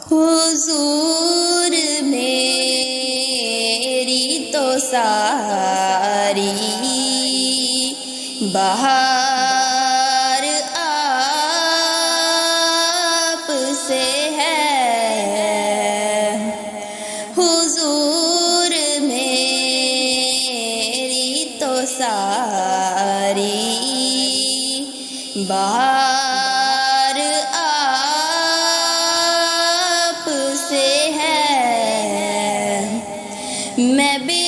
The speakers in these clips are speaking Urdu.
حضور میری تو ساری بہار آپ سے ہے، حضور میری تو ساری بہار آپ سے ہے۔ میں بے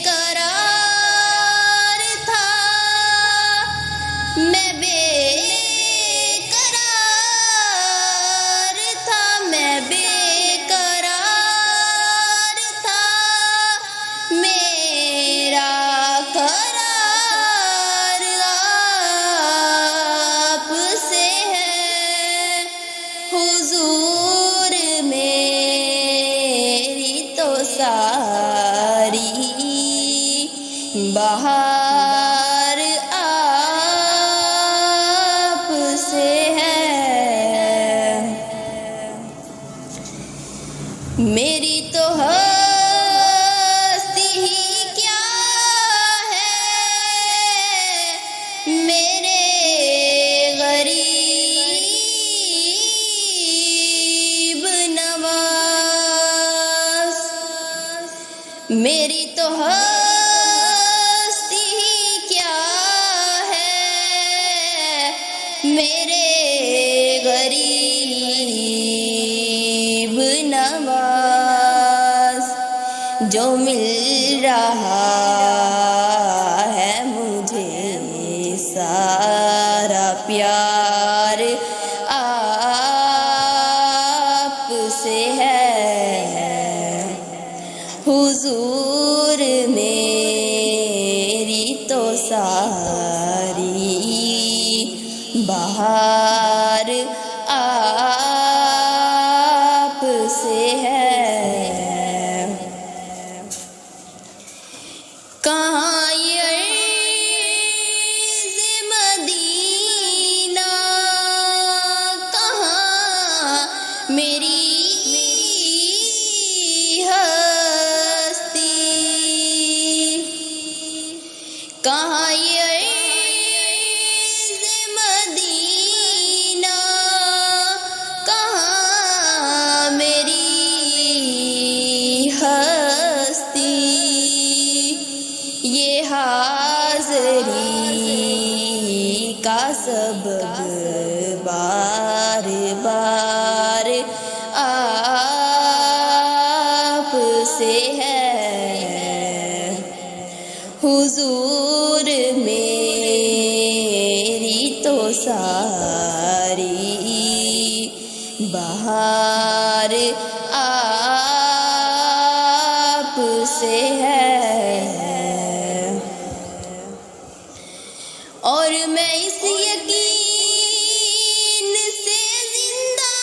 قرار تھا، میں بے قرار تھا، میں بے قرار تھا، میرا قرار آپ سے ہے، حضور میری تو ساری بہار آپ سے ہے۔ میری تو ہستی ہی کیا ہے، میرے غریب نواز، میری تو ہستی ہی کیا ہے، میرے غریب نواز، جو مل رہا ہے مجھے سارا پیار آپ سے ہے، حضور میری تو ساری بہار آپ سے ہے۔ کہاں یہ عرض مدینہ، کہاں میری ہستی، کہاں یہ عرض مدینہ، کہاں میری ہستی، یہ حاضری کا سبب بار بار آپ سے ہے، حضور میری تو ساری بہار آپ سے ہے۔ اور میں اس یقین سے زندہ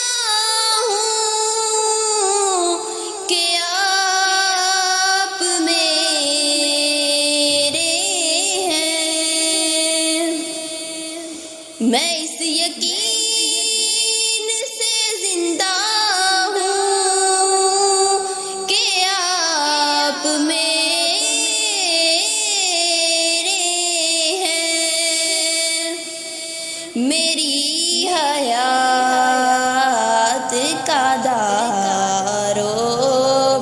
ہوں کہ آپ میرے ہیں، میں اس یقین سے زندہ ہوں کہ آپ میری حیات کا دار و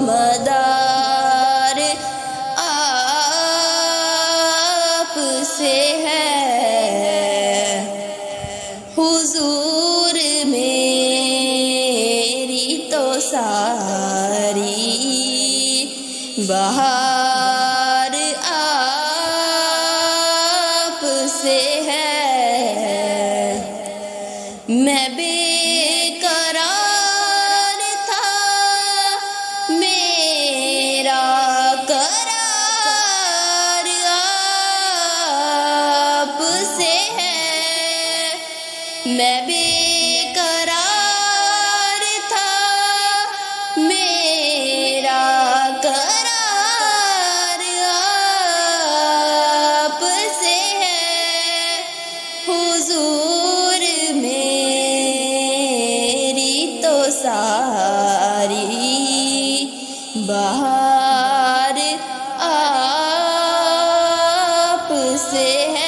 مدار آپ سے ہے، حضور میری تو ساری بہار آپ سے ہے۔ میں بے قرار تھا، میرا قرار آپ سے ہے، میں بے قرار تھا، میرا قرار آپ سے ہے، حضور میری تو ساری ساری بہار آپ سے